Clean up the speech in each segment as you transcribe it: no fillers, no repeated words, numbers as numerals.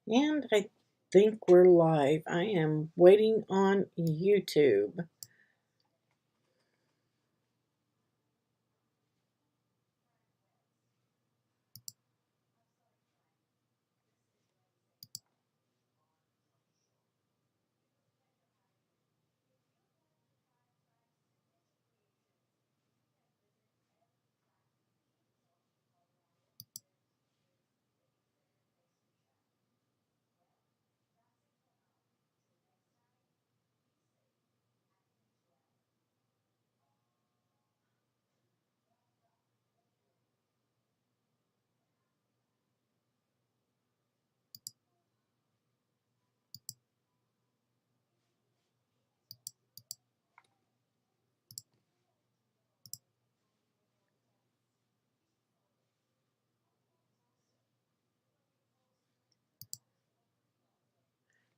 And I think we're live. I am waiting on YouTube.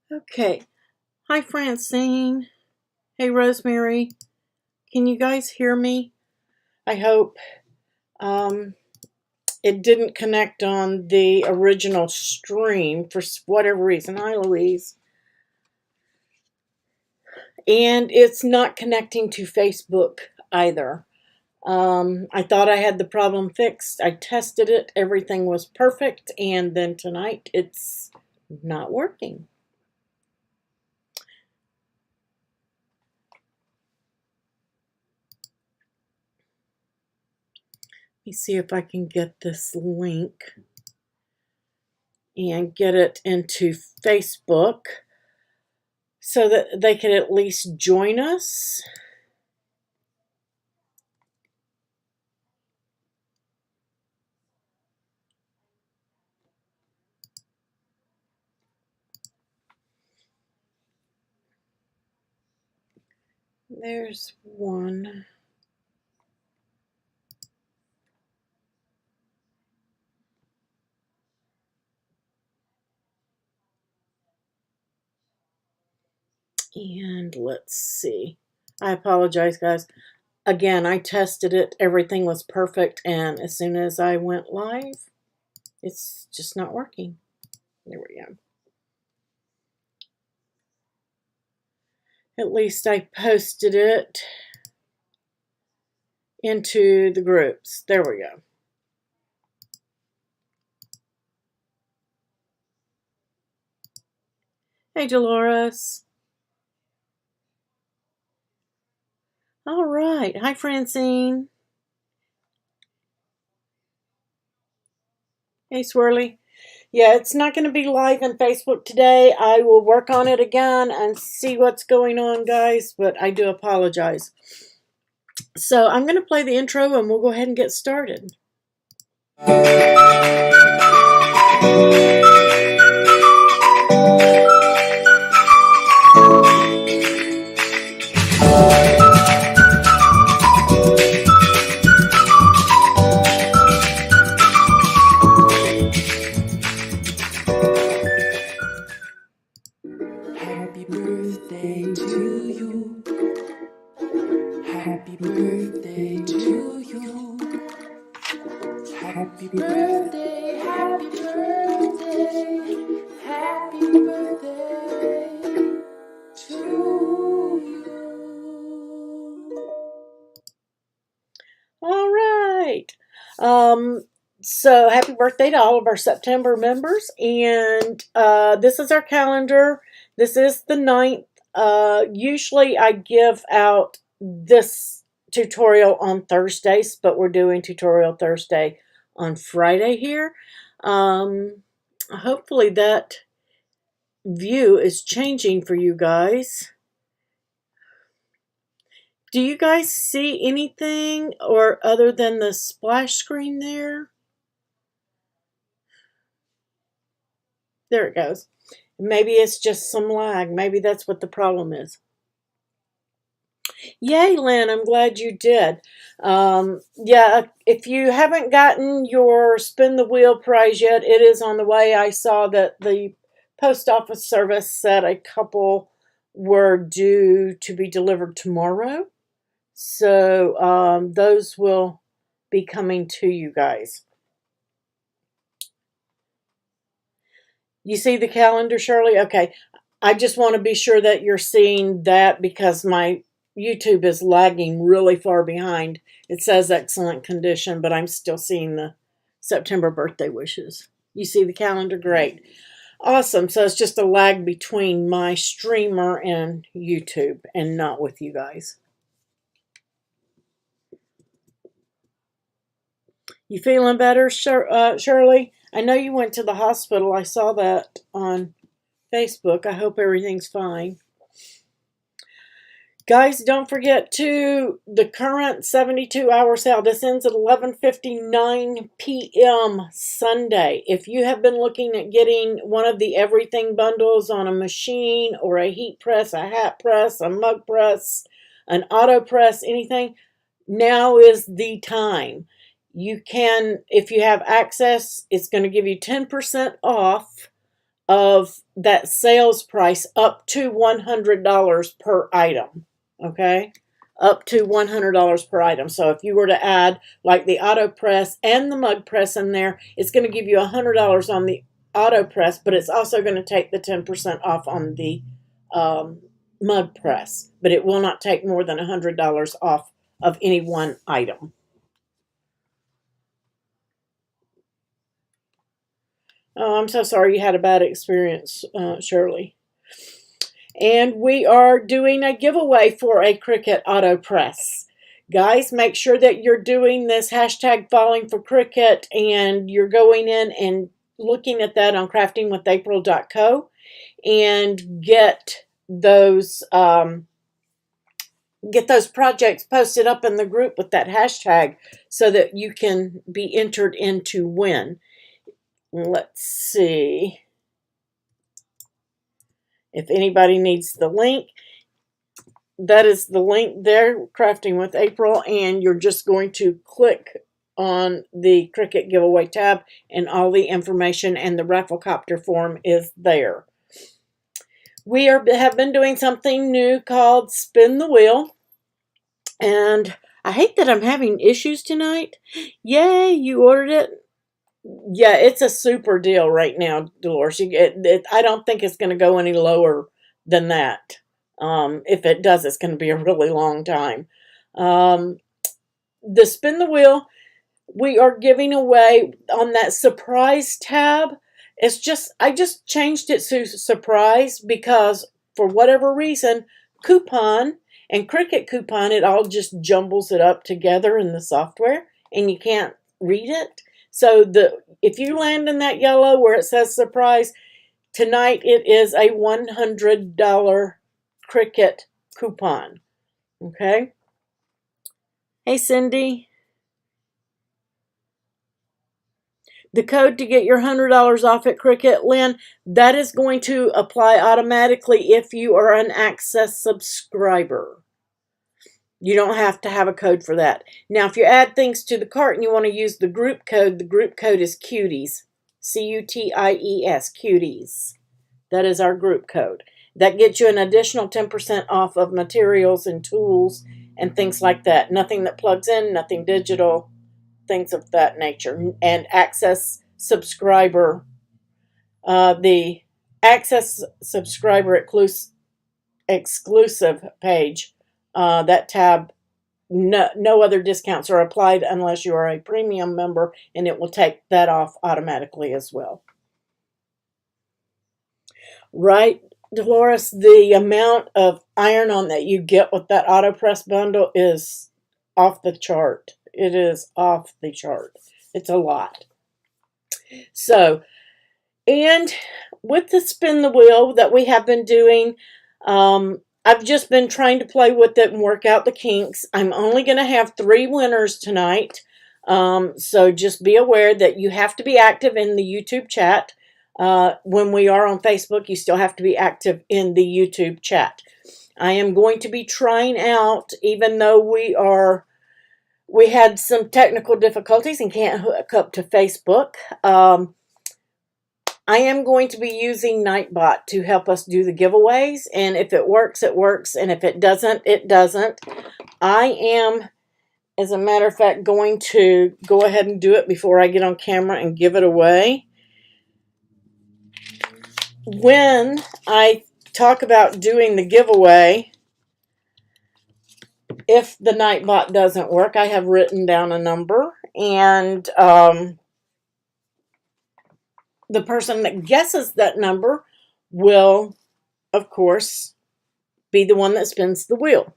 Okay. Hi, Francine. Hey, Rosemary. Can you guys hear me? I hope. It didn't connect on the original stream for whatever reason. Hi, Louise. And it's not connecting to Facebook either. I thought I had the problem fixed. I tested it. Everything was perfect. And then tonight it's not working. Let me see if I can get this link and get it into Facebook so that they can at least join us. There's one. And let's see. I apologize, guys. Again, I tested it. Everything was perfect. And as soon as I went live, it's just not working. There we go. At least I posted it into the groups. There we go. Hey, Dolores. All right. Hi, Francine. Hey, Swirly. Yeah, it's not going to be live on Facebook today. I will work on it again and see what's going on, guys, but I do apologize. So I'm going to play the intro and we'll go ahead and get started. Happy birthday to you. Happy birthday to you. Happy birthday, happy birthday, happy birthday to you. All right. So happy birthday to all of our September members. And this is our calendar. This is the 9th. Usually I give out this tutorial on Thursdays, but we're doing tutorial Thursday on Friday here. Hopefully that view is changing for you guys. Do you guys see anything or other than the splash screen there? There it goes. Maybe it's just some lag. Maybe that's what the problem is. Yay, Lynn, I'm glad you did. Yeah, if you haven't gotten your Spin the Wheel prize yet, it is on the way. I saw that the post office service said a couple were due to be delivered tomorrow. So those will be coming to you guys. You see the calendar, Shirley? Okay. I just want to be sure that you're seeing that because my YouTube is lagging really far behind. It says excellent condition, but I'm still seeing the September birthday wishes. You see the calendar? Great. Awesome. So it's just a lag between my streamer and YouTube and not with you guys. You feeling better, Shirley? I know you went to the hospital. I saw that on Facebook. I hope everything's fine. Guys, don't forget to the current 72-hour sale. This ends at 11:59 p.m. Sunday. If you have been looking at getting one of the everything bundles on a machine or a heat press, a hat press, a mug press, an auto press, anything, now is the time. You can, if you have access, it's going to give you 10% off of that sales price up to $100 per item. Okay, up to $100 per item. So if you were to add like the auto press and the mug press in there, it's going to give you $100 on the auto press, but it's also going to take the 10% off on the mug press. But it will not take more than $100 off of any one item. Oh, I'm so sorry you had a bad experience, Shirley. And we are doing a giveaway for a Cricut auto press. Guys, make sure that you're doing this hashtag falling for Cricut and you're going in and looking at that on craftingwithapril.co and get those projects posted up in the group with that hashtag so that you can be entered in to win. Let's see. If anybody needs the link, that is the link there, Crafting with April, and you're just going to click on the Cricut giveaway tab and all the information and the Rafflecopter form is there. We have been doing something new called Spin the Wheel, and I hate that I'm having issues tonight. Yay, you ordered it? Yeah, it's a super deal right now, Dolores. I don't think it's going to go any lower than that. If it does, it's going to be a really long time. The Spin the Wheel, we are giving away on that surprise tab. I just changed it to surprise because for whatever reason, coupon and Cricut coupon, it all just jumbles it up together in the software and you can't read it. So if you land in that yellow where it says surprise, tonight it is a $100 Cricut coupon. Okay? Hey, Cindy. The code to get your $100 off at Cricut, Lynn, that is going to apply automatically if you are an Access subscriber. You don't have to have a code for that. Now, if you add things to the cart and you want to use the group code is Cuties. C-U-T-I-E-S, Cuties. That is our group code. That gets you an additional 10% off of materials and tools and things like that. Nothing that plugs in, nothing digital, things of that nature. And Access subscriber, the Access subscriber exclusive page, that tab, no other discounts are applied unless you are a premium member, and it will take that off automatically as well. Right, Dolores, the amount of iron-on that you get with that auto press bundle is off the chart. It is off the chart. It's a lot. So, and with the Spin the Wheel that we have been doing, I've just been trying to play with it and work out the kinks. I'm only going to have 3 winners tonight. So just be aware that you have to be active in the YouTube chat. When we are on Facebook, you still have to be active in the YouTube chat. I am going to be trying out, even though we had some technical difficulties and can't hook up to Facebook. I am going to be using Nightbot to help us do the giveaways, and if it works, it works, and if it doesn't, it doesn't. I am, as a matter of fact, going to go ahead and do it before I get on camera and give it away. when I talk about doing the giveaway, if the Nightbot doesn't work, I have written down a number, and the person that guesses that number will, of course, be the one that spins the wheel.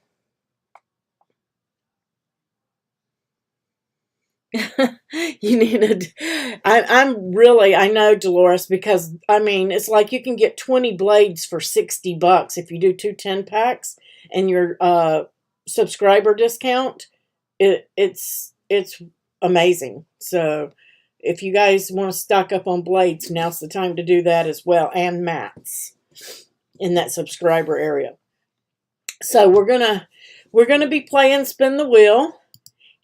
You needed. I'm really. I know, Dolores, because I mean, it's like you can get 20 blades for $60 if you do 2 10-packs, and your subscriber discount. It's amazing. So if you guys want to stock up on blades, now's the time to do that as well, and mats in that subscriber area. So we're gonna be playing spin the wheel,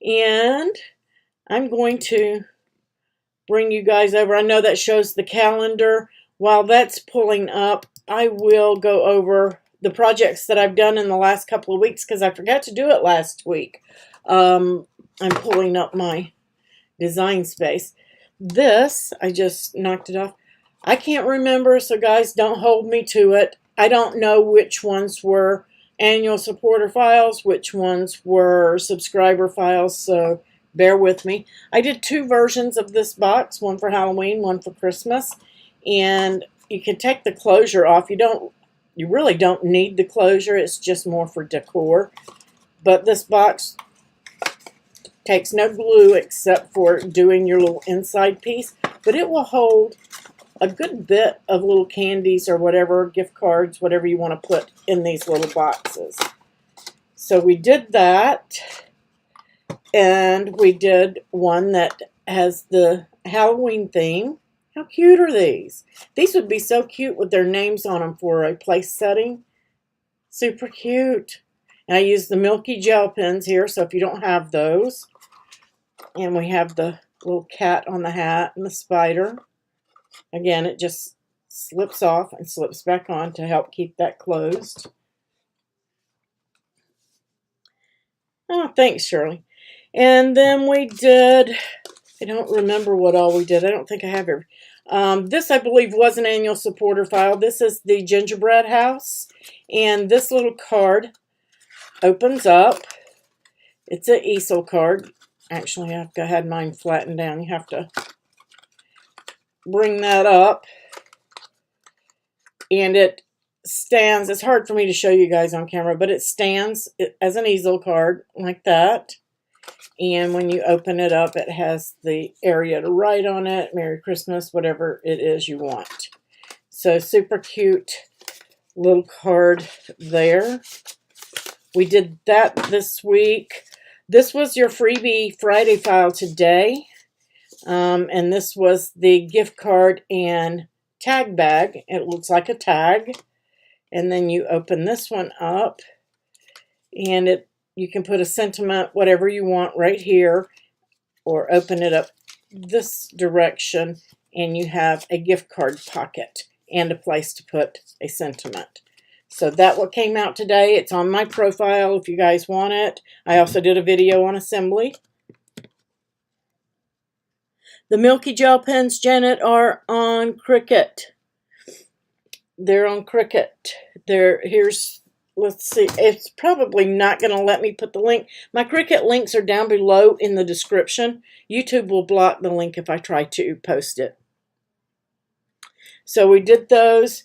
and I'm going to bring you guys over. I know that shows the calendar. While that's pulling up, I will go over the projects that I've done in the last couple of weeks because I forgot to do it last week. I'm pulling up my design space. This, I just knocked it off. I can't remember, so guys, don't hold me to it. I don't know which ones were annual supporter files, which ones were subscriber files, so bear with me. I did 2 versions of this box, one for Halloween, one for Christmas, and you can take the closure off. You really don't need the closure. It's just more for decor. But this box takes no glue except for doing your little inside piece, but it will hold a good bit of little candies or whatever, gift cards, whatever you want to put in these little boxes. So we did that. And we did one that has the Halloween theme. How cute are these? These would be so cute with their names on them for a place setting. Super cute. And I used the Milky gel pens here, so if you don't have those. And we have the little cat on the hat and the spider. Again, it just slips off and slips back on to help keep that closed. Oh, thanks, Shirley. And then we did, I don't remember what all we did. I don't think I have it. This, I believe, was an annual supporter file. This is the gingerbread house. And this little card opens up. It's an easel card. Actually, I've had mine flattened down. You have to bring that up. And it stands. It's hard for me to show you guys on camera, but it stands as an easel card like that. And when you open it up, it has the area to write on it, Merry Christmas, whatever it is you want. So super cute little card there. We did that this week. This was your freebie Friday file today. And this was the gift card and tag bag. It looks like a tag. And then you open this one up, and you can put a sentiment, whatever you want right here, or open it up this direction, and you have a gift card pocket and a place to put a sentiment. So that what came out today. It's on my profile if you guys want it. I also did a video on assembly. The Milky gel pens, Janet, are on Cricut. They're on Cricut. Let's see. It's probably not going to let me put the link. My Cricut links are down below in the description. YouTube will block the link if I try to post it. So we did those.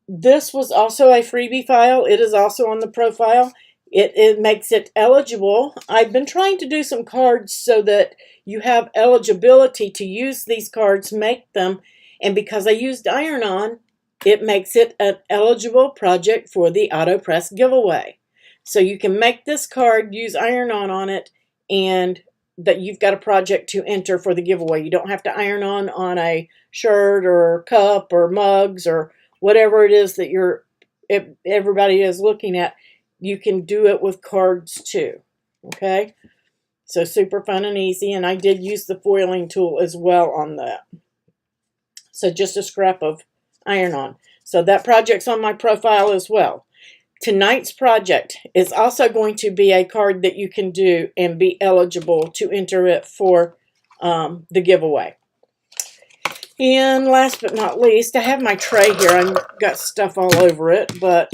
This was also a freebie file. It is also on the profile. It makes it eligible. I've been trying to do some cards so that you have eligibility to use these cards, make them. And because I used iron-on, it makes it an eligible project for the AutoPress giveaway. So you can make this card, use iron-on on it, and that you've got a project to enter for the giveaway. You don't have to iron-on a shirt or cup or mugs or whatever it is that everybody is looking at. You can do it with cards too. Okay? So super fun and easy. And I did use the foiling tool as well on that. So just a scrap of iron-on. So that project's on my profile as well. Tonight's project is also going to be a card that you can do and be eligible to enter it for the giveaway. And last but not least, I have my tray here. I've got stuff all over it, but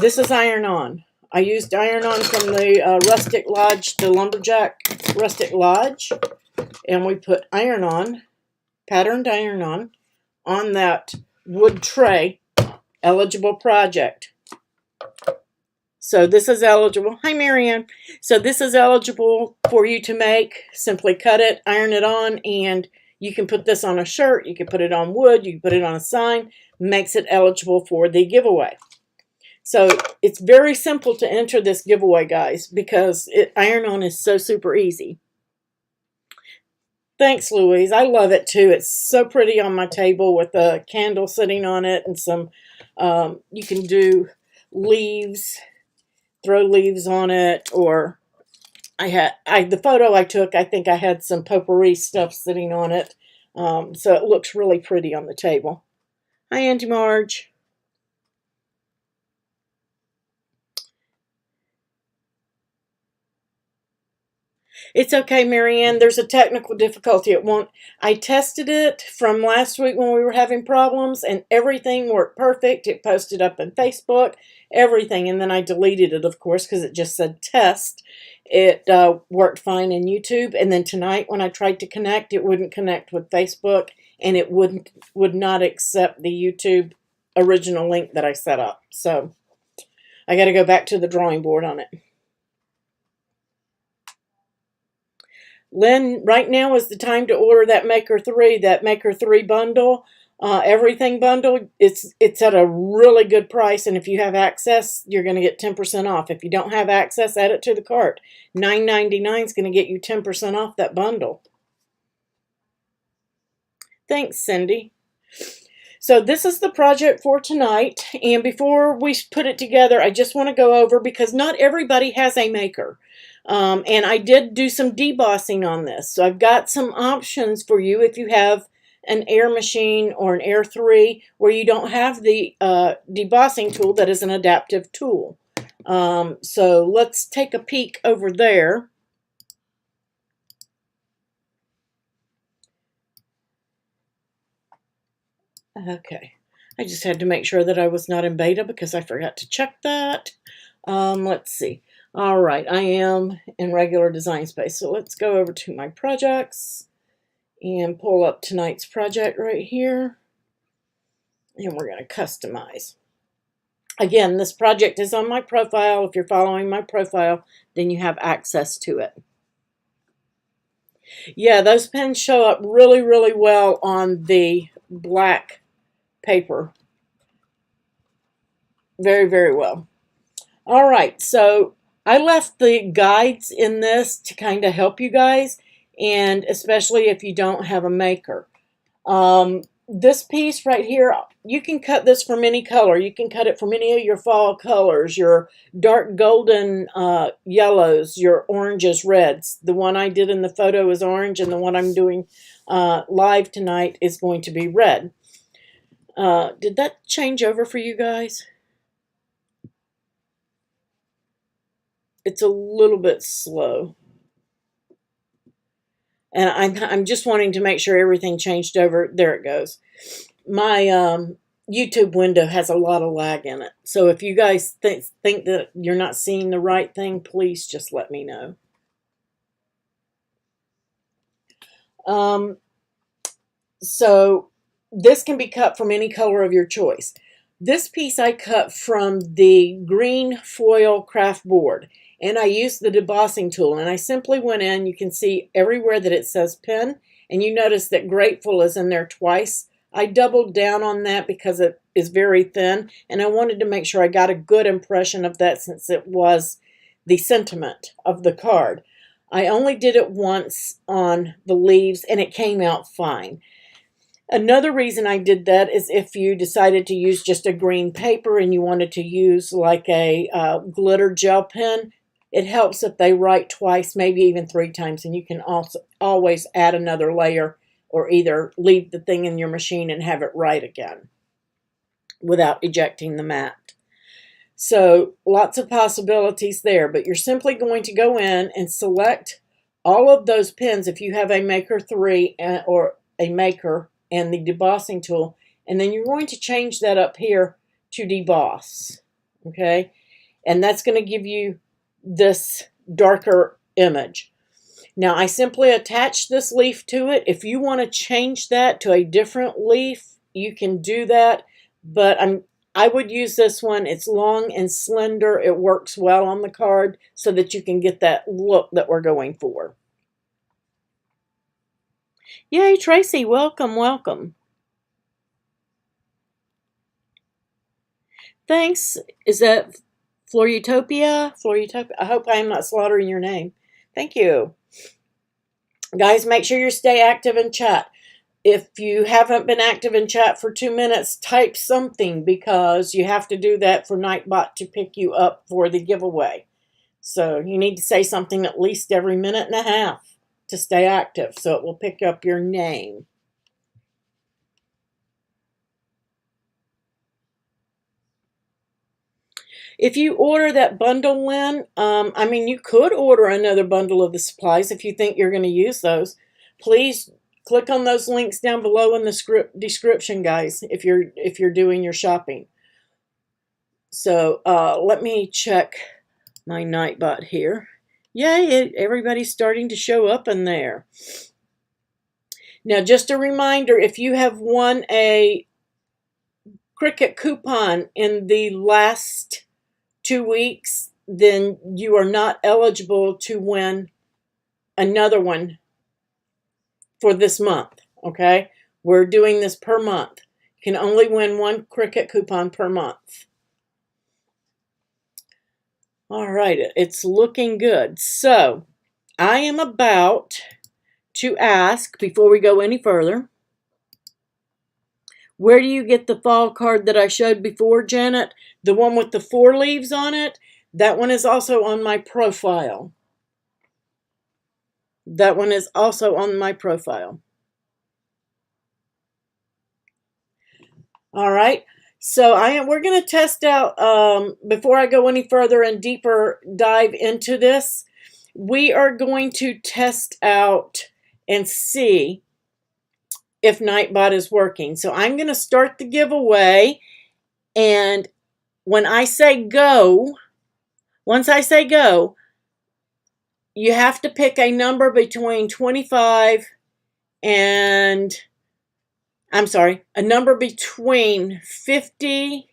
this is Iron-On. I used Iron-On from the Rustic Lodge, the Lumberjack Rustic Lodge, and we put Iron-On, patterned Iron-On, on that wood tray, eligible project. So this is eligible. Hi, Marianne. So this is eligible for you to make. Simply cut it, iron it on, and you can put this on a shirt. You can put it on wood. You can put it on a sign. Makes it eligible for the giveaway. So it's very simple to enter this giveaway, guys, because Iron-On is so super easy. Thanks, Louise. I love it too. It's so pretty on my table with a candle sitting on it and some, you can do leaves, throw leaves on it, or the photo I took, I think I had some potpourri stuff sitting on it. So it looks really pretty on the table. Hi, Auntie Marge. It's okay, Marianne. There's a technical difficulty. It won't. I tested it from last week when we were having problems, and everything worked perfect. It posted up on Facebook, everything, and then I deleted it, of course, because it just said test. It worked fine in YouTube, and then tonight when I tried to connect, it wouldn't connect with Facebook, and it would not accept the YouTube original link that I set up. So I got to go back to the drawing board on it. Lynn, right now is the time to order that Maker 3 bundle, everything bundle. It's at a really good price, and if you have access, you're going to get 10% off. If you don't have access, add it to the cart. $9.99 is going to get you 10% off that bundle. Thanks, Cindy. So this is the project for tonight, and before we put it together, I just want to go over, because not everybody has a maker. And I did do some debossing on this. So I've got some options for you if you have an air machine or an Air 3 where you don't have the debossing tool that is an adaptive tool. So let's take a peek over there. Okay, I just had to make sure that I was not in beta because I forgot to check that. Let's see. All right, I am in regular design space. So let's go over to my projects and pull up tonight's project right here. And we're going to customize. Again, this project is on my profile. If you're following my profile, then you have access to it. Yeah, those pens show up really, really well on the black paper. Very, very well. All right, so I left the guides in this to kind of help you guys, and especially if you don't have a maker. This piece right here, you can cut this from any color. You can cut it from any of your fall colors, your dark golden yellows, your oranges, reds. The one I did in the photo is orange, and the one I'm doing live tonight is going to be red. Did that change over for you guys? It's a little bit slow. And I'm just wanting to make sure everything changed over. There it goes. My YouTube window has a lot of lag in it. So if you guys think that you're not seeing the right thing, please just let me know. So this can be cut from any color of your choice. This piece I cut from the green foil craft board. And I used the debossing tool, and I simply went in. You can see everywhere that it says pen, and you notice that Grateful is in there twice. I doubled down on that because it is very thin, and I wanted to make sure I got a good impression of that since it was the sentiment of the card. I only did it once on the leaves, and it came out fine. Another reason I did that is if you decided to use just a green paper and you wanted to use like a glitter gel pen, it helps if they write twice, maybe even 3 times, and you can also always add another layer or either leave the thing in your machine and have it write again without ejecting the mat. So lots of possibilities there, but you're simply going to go in and select all of those pens if you have a Maker 3 or a Maker and the debossing tool, and then you're going to change that up here to deboss, okay? And that's going to give you this darker image. Now I simply attach this leaf to it. If you want to change that to a different leaf, you can do that, but I would use this one. It's long and slender. It works well on the card so that you can get that look that we're going for. Yay, Tracy, welcome, welcome. Thanks. Is that Florutopia? Florutopia. I hope I am not slaughtering your name. Thank you. Guys, make sure you stay active in chat. If you haven't been active in chat for 2 minutes, type something, because you have to do that for Nightbot to pick you up for the giveaway. So you need to say something at least every minute and a half to stay active, so it will pick up your name. If you order that bundle, Lynn, I mean, you could order another bundle of the supplies if you think you're going to use those. Please click on those links down below in the description, guys, if you're doing your shopping. So let me check my Nightbot here. Yay, everybody's starting to show up in there. Now, just a reminder, if you have won a Cricut coupon in the last 2 weeks, then you are not eligible to win another one for this month, okay? We're doing this per month. You can only win one Cricut coupon per month. All right, it's looking good. So I am about to ask, before we go any further, where do you get the fall card that I showed before, Janet? The one with the 4 leaves on it? That one is also on my profile. That one is also on my profile. All right. So we're going to test out, before I go any further and deeper dive into this, we are going to test out and see if Nightbot is working. So I'm going to start the giveaway, and when I say go, once I say go, you have to pick a number between 25 and, I'm sorry, a number between 50,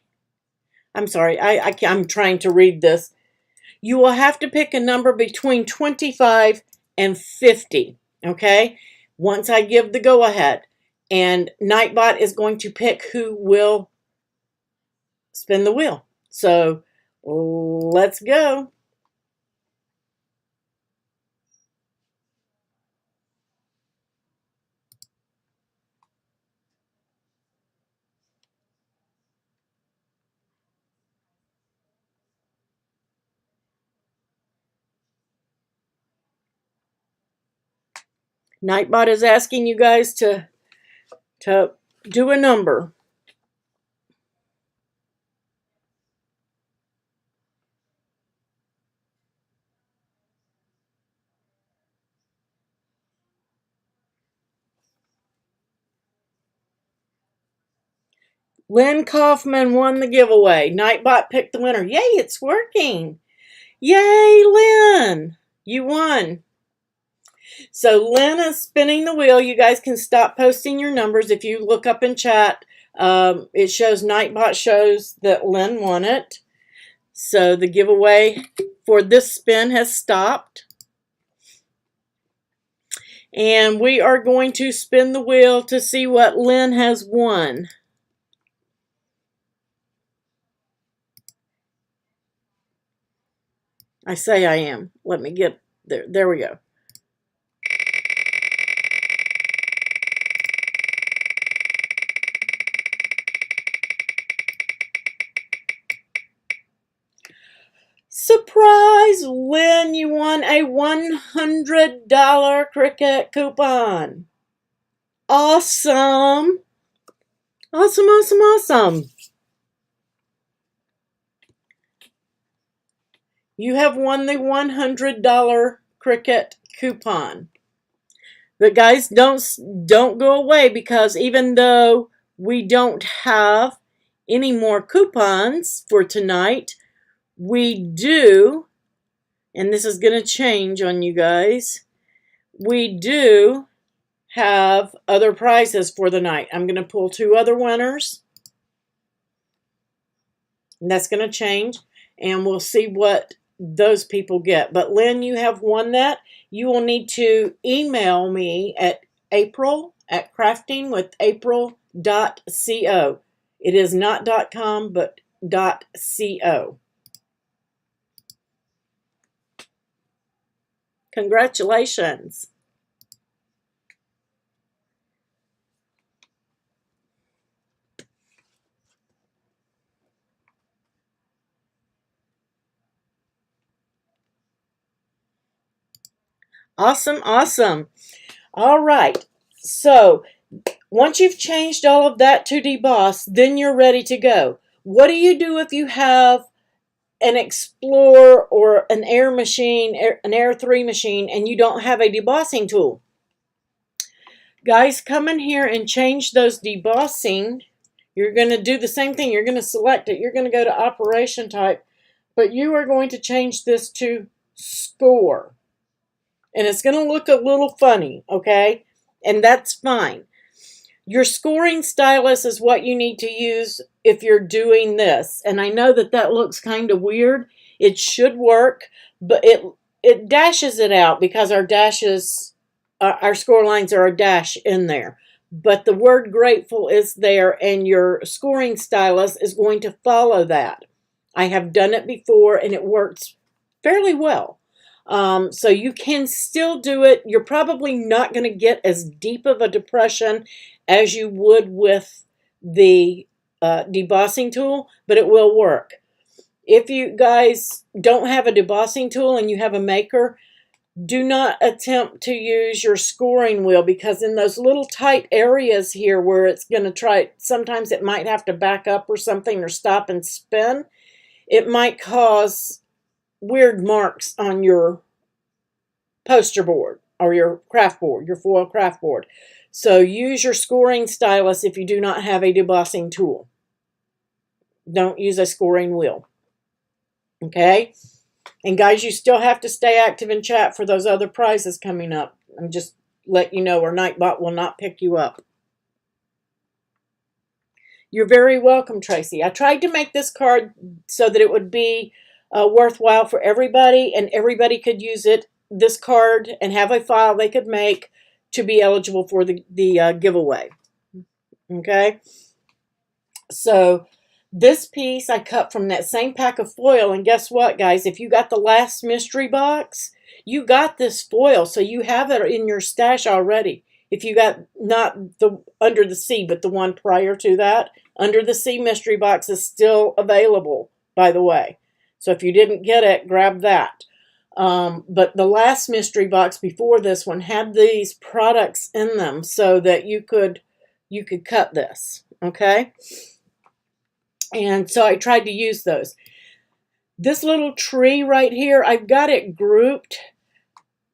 I'm sorry, I'm trying to read this. You will have to pick a number between 25 and 50, okay? Once I give the go-ahead. And Nightbot is going to pick who will spin the wheel. So let's go. Nightbot is asking you guys to do a number. Lynn Kaufman won the giveaway. Nightbot picked the winner. Yay, it's working. Yay, Lynn. You won. So Lynn is spinning the wheel. You guys can stop posting your numbers. If you look up in chat, it shows, Nightbot shows that Lynn won it. So the giveaway for this spin has stopped. And we are going to spin the wheel to see what Lynn has won. I say I am. Let me get there. There we go. Surprise, Lynn, you won a $100 Cricut coupon. Awesome. Awesome, awesome, awesome. You have won the $100 Cricut coupon. But guys, don't go away, because even though we don't have any more coupons for tonight, we do, and this is going to change on you guys, we do have other prizes for the night. I'm going to pull 2 other winners, and that's going to change, and we'll see what those people get. But Lynn, you have won that. You will need to email me at april@craftingwithapril.co. It is not .com, but .co. Congratulations. Awesome, awesome. All right. So once you've changed all of that to deboss, then you're ready to go. What do you do if you have an Explorer or an Air machine, an Air 3 machine, and you don't have a debossing tool? Guys, come in here and change those debossing. You're going to do the same thing. You're going to select it. You're going to go to operation type, but you are going to change this to score. And it's going to look a little funny, okay? And that's fine. Your scoring stylus is what you need to use if you're doing this. And I know that that looks kind of weird. It should work, but it dashes it out because our dashes, our score lines are a dash in there. But the word grateful is there, and your scoring stylus is going to follow that. I have done it before, and it works fairly well. So you can still do it. You're probably not going to get as deep of a depression as you would with the debossing tool, but it will work. If you guys don't have a debossing tool and you have a maker, do not attempt to use your scoring wheel, because in those little tight areas here where it's going to try, sometimes it might have to back up or something or stop and spin. It might cause weird marks on your poster board or your craft board, your foil craft board. So use your scoring stylus if you do not have a debossing tool. Don't use a scoring wheel. Okay? And guys, you still have to stay active in chat for those other prizes coming up. I'm just let you know, or Nightbot will not pick you up. You're very welcome, Tracy. I tried to make this card so that it would be worthwhile for everybody, and everybody could use it, this card, and have a file they could make to be eligible for the giveaway. Okay? So this piece I cut from that same pack of foil, and guess what, guys? If you got the last mystery box, you got this foil, so you have it in your stash already. If you got not the Under the Sea, but the one prior to that, Under the Sea mystery box is still available, by the way. So if you didn't get it, grab that. But the last mystery box before this one had these products in them so that you could cut this, okay? And so I tried to use those. This little tree right here, I've got it grouped.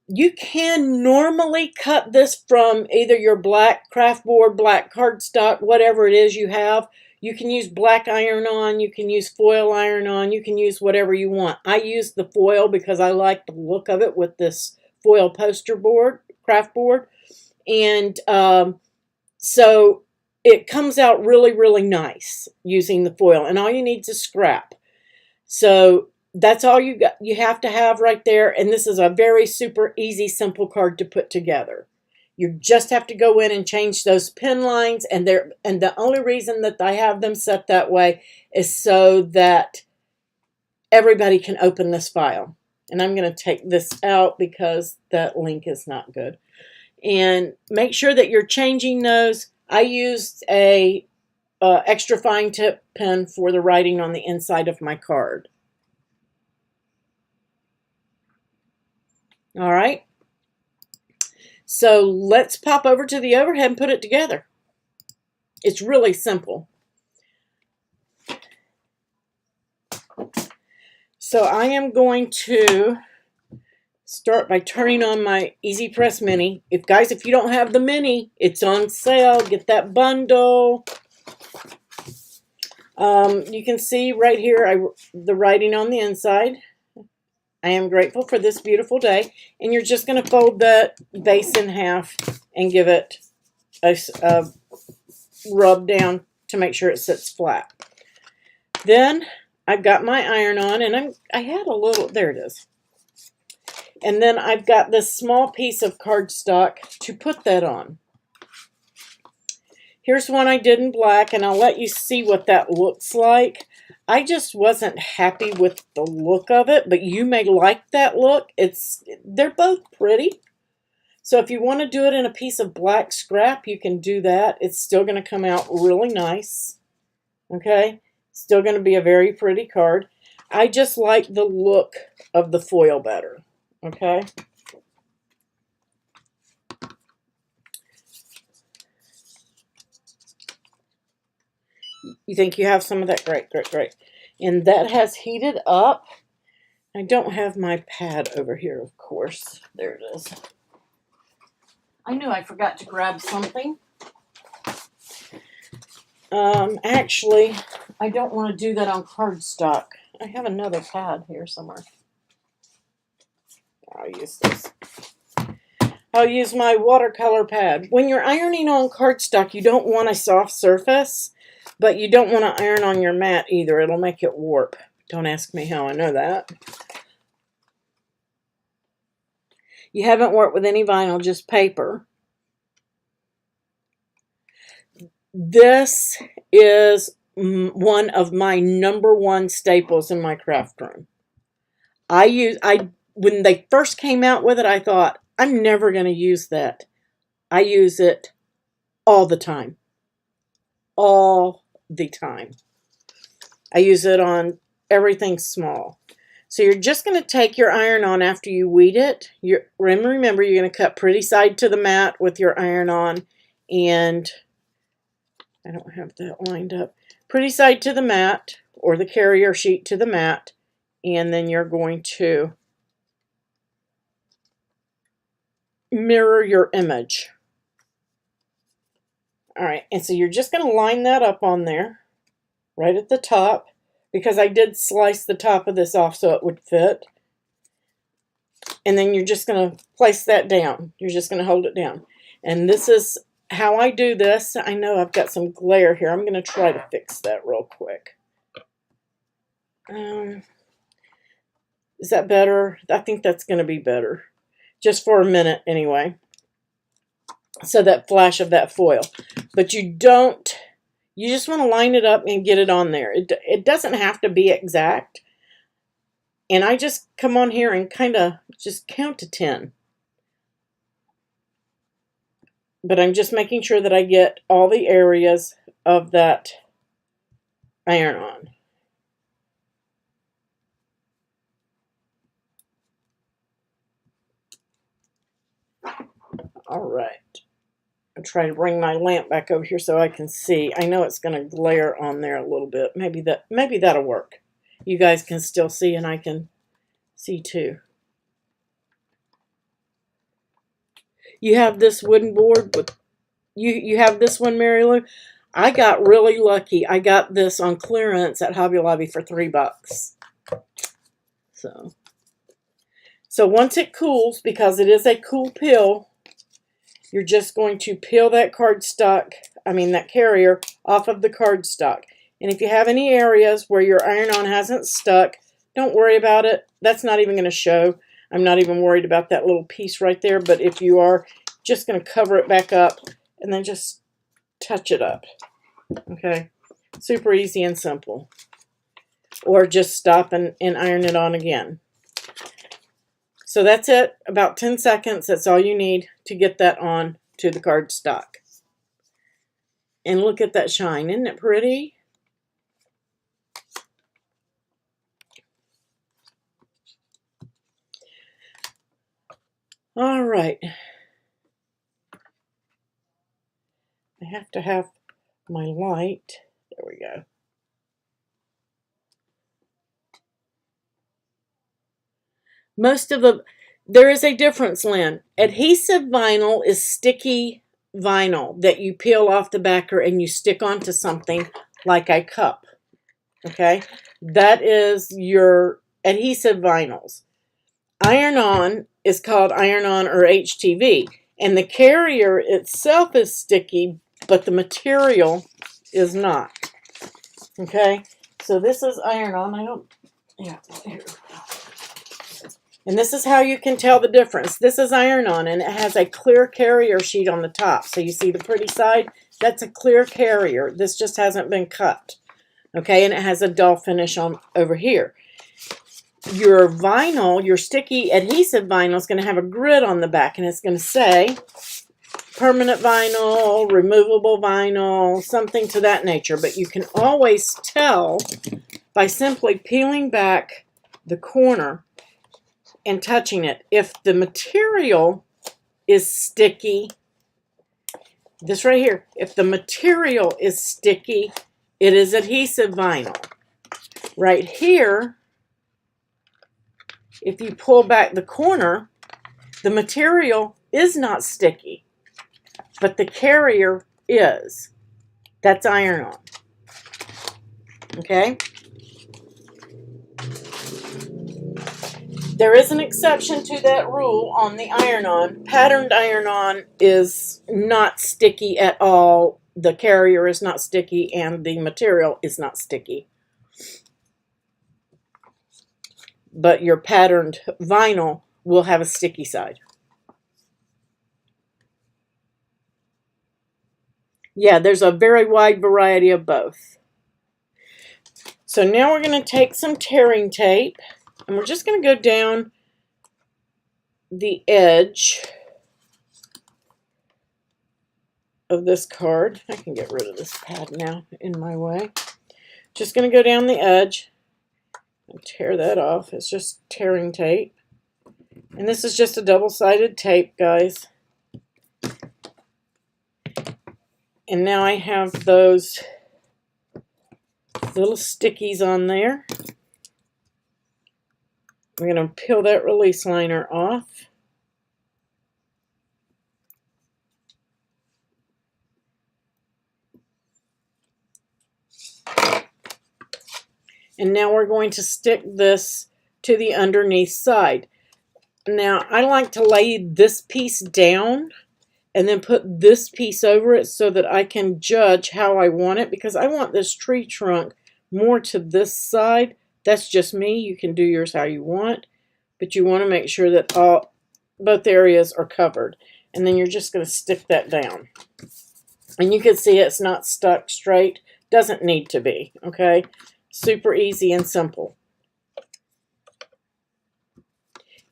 You can normally cut this from either your black craft board, black cardstock, whatever it is you have. You can use black iron-on, you can use foil iron-on, you can use whatever you want. I use the foil because I like the look of it with this foil poster board, craft board. And so it comes out really, really nice using the foil. And all you need is scrap. So that's all you got. You have to have right there. And this is a very super easy, simple card to put together. You just have to go in and change those pin lines, and the only reason that I have them set that way is so that everybody can open this file. And I'm going to take this out because that link is not good. And make sure that you're changing those. I used a extra fine tip pen for the writing on the inside of my card. All right. So let's pop over to the overhead and put it together. It's really simple. So I am going to start by turning on my Easy Press Mini. If you don't have the Mini, it's on sale. Get that bundle. You can see right here the writing on the inside. I am grateful for this beautiful day. And you're just going to fold the base in half and give it a rub down to make sure it sits flat. Then I've got my iron on, and I had a little, there it is. And then I've got this small piece of cardstock to put that on. Here's one I did in black, and I'll let you see what that looks like. I just wasn't happy with the look of it, but you may like that look. They're both pretty. So if you want to do it in a piece of black scrap, you can do that. It's still going to come out really nice. Okay? Still going to be a very pretty card. I just like the look of the foil better. Okay? You think you have some of that? Great, great, great. And that has heated up. I don't have my pad over here, of course. There it is. I knew I forgot to grab something. Actually, I don't want to do that on cardstock. I have another pad here somewhere. I'll use this. I'll use my watercolor pad. When you're ironing on cardstock, you don't want a soft surface, but you don't want to iron on your mat either. It'll make it warp. Don't ask me how I know that. You haven't worked with any vinyl, just paper. This is one of my #1 staples in my craft room. When they first came out with it, I thought, I'm never going to use that. I use it all the time. All the time. I use it on everything small. So you're just going to take your iron-on after you weed it. Remember, you're going to cut pretty side to the mat with your iron-on. And I don't have that lined up. Pretty side to the mat, or the carrier sheet to the mat. And then you're going to mirror your image. All right, and so you're just going to line that up on there, right at the top, because I did slice the top of this off so it would fit. And then you're just going to place that down. You're just going to hold it down. And this is how I do this. I know I've got some glare here. I'm going to try to fix that real quick. Is that better? I think that's going to be better. Just for a minute anyway. So that flash of that foil. But you just want to line it up and get it on there. It doesn't have to be exact. And I just come on here and kind of just count to 10. But I'm just making sure that I get all the areas of that iron-on. All right. I'll try to bring my lamp back over here so I can see. I know it's going to glare on there a little bit. Maybe that'll work. You guys can still see and I can see too. You have this wooden board with you have this one, Mary Lou. I got really lucky. I got this on clearance at Hobby Lobby for $3. So once it cools, because it is a cool peel, you're just going to peel that that carrier off of the cardstock. And if you have any areas where your iron-on hasn't stuck, don't worry about it. That's not even going to show. I'm not even worried about that little piece right there. But if you are, just going to cover it back up and then just touch it up. Okay? Super easy and simple. Or just stop and iron it on again. So that's it. About 10 seconds. That's all you need to get that on to the cardstock. And look at that shine. Isn't it pretty? All right. I have to have my light. There we go. There is a difference, Lynn. Adhesive vinyl is sticky vinyl that you peel off the backer and you stick onto something like a cup. Okay? That is your adhesive vinyls. Iron-On is called Iron-On or HTV. And the carrier itself is sticky, but the material is not. Okay? So this is Iron-On. Here. And this is how you can tell the difference. This is Iron-On, and it has a clear carrier sheet on the top. So you see the pretty side? That's a clear carrier. This just hasn't been cut. Okay, and it has a dull finish on over here. Your vinyl, your sticky adhesive vinyl, is going to have a grid on the back, and it's going to say permanent vinyl, removable vinyl, something to that nature. But you can always tell by simply peeling back the corner and touching it. If the material is sticky, this right here, if the material is sticky, it is adhesive vinyl. Right here, if you pull back the corner, the material is not sticky, but the carrier is. That's Iron-On. Okay? There is an exception to that rule on the Iron-On. Patterned Iron-On is not sticky at all. The carrier is not sticky and the material is not sticky. But your patterned vinyl will have a sticky side. Yeah, there's a very wide variety of both. So now we're going to take some tearing tape. And we're just going to go down the edge of this card. I can get rid of this pad now in my way. Just going to go down the edge and tear that off. It's just tearing tape. And this is just a double-sided tape, guys. And now I have those little stickies on there. I'm going to peel that release liner off. And now we're going to stick this to the underneath side. Now, I like to lay this piece down and then put this piece over it so that I can judge how I want it, because I want this tree trunk more to this side. That's just me. You can do yours how you want, but you want to make sure that both areas are covered. And then you're just going to stick that down. And you can see it's not stuck straight. Doesn't need to be, okay? Super easy and simple.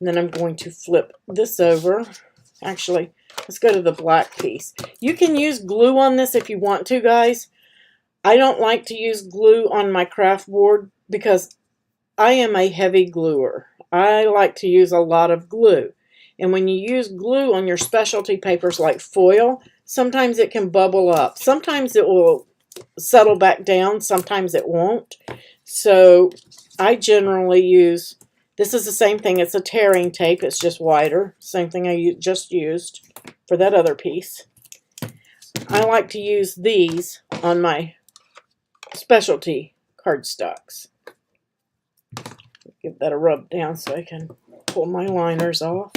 And then I'm going to flip this over. Actually, let's go to the black piece. You can use glue on this if you want to, guys. I don't like to use glue on my craft board because I am a heavy gluer. I like to use a lot of glue. And when you use glue on your specialty papers like foil, sometimes it can bubble up. Sometimes it will settle back down. Sometimes it won't. So I generally use, this is the same thing. It's a tearing tape. It's just wider. Same thing I just used for that other piece. I like to use these on my specialty cardstocks. Give that a rub down so I can pull my liners off.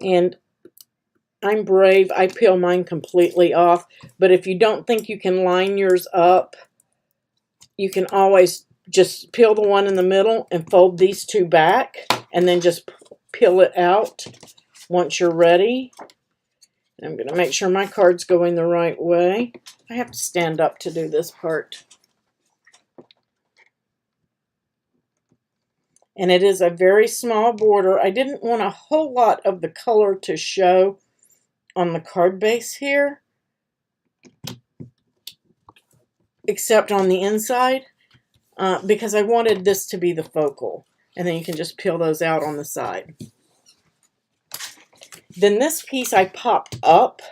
And I'm brave. I peel mine completely off. But if you don't think you can line yours up, you can always just peel the one in the middle and fold these two back and then just peel it out once you're ready. I'm going to make sure my card's going the right way. I have to stand up to do this part. And it is a very small border. I didn't want a whole lot of the color to show on the card base here, except on the inside, because I wanted this to be the focal. And then you can just peel those out on the side. Then this piece I popped up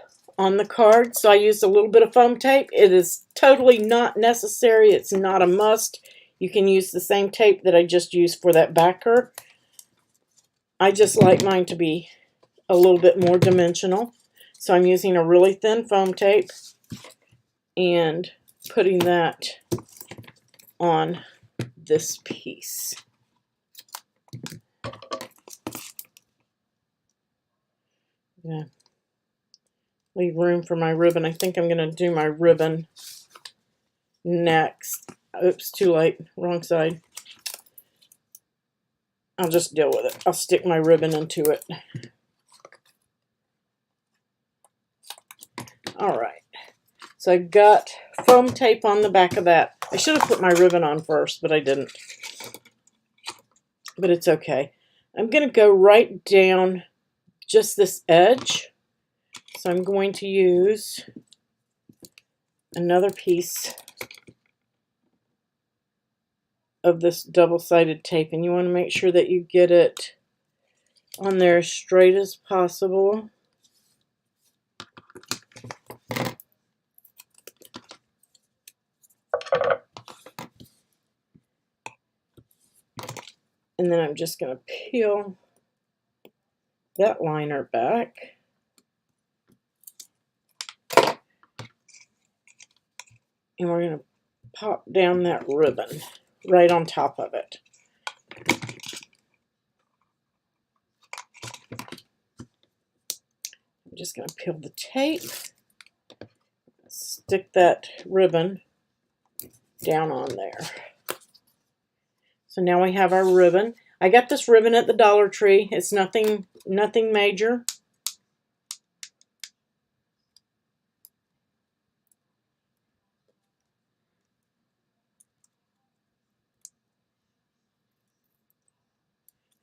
on the card, so I used a little bit of foam tape. It is totally not necessary. It's not a must. You can use the same tape that I just used for that backer. I just like mine to be a little bit more dimensional. So I'm using a really thin foam tape and putting that on this piece. Yeah. Leave room for my ribbon. I think I'm going to do my ribbon next. Oops, too late. Wrong side. I'll just deal with it. I'll stick my ribbon into it. Alright. So I got foam tape on the back of that. I should have put my ribbon on first, but I didn't. But it's okay. I'm going to go right down just this edge. So I'm going to use another piece of this double-sided tape, and you want to make sure that you get it on there as straight as possible. And then I'm just going to peel that liner back. And we're going to pop down that ribbon right on top of it. I'm just going to peel the tape, stick that ribbon down on there. So now we have our ribbon. I got this ribbon at the Dollar Tree. It's nothing major.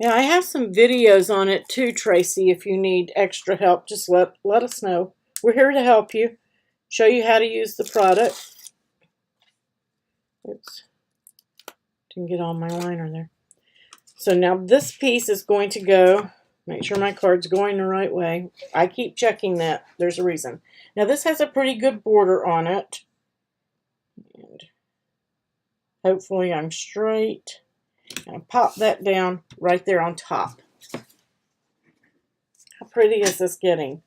Yeah, I have some videos on it too, Tracy. If you need extra help, just let us know. We're here to help you, show you how to use the product. Oops, didn't get all my liner there. So now this piece is going to go, make sure my card's going the right way. I keep checking that. There's a reason. Now this has a pretty good border on it. And hopefully I'm straight. And pop that down right there on top. How pretty is this getting?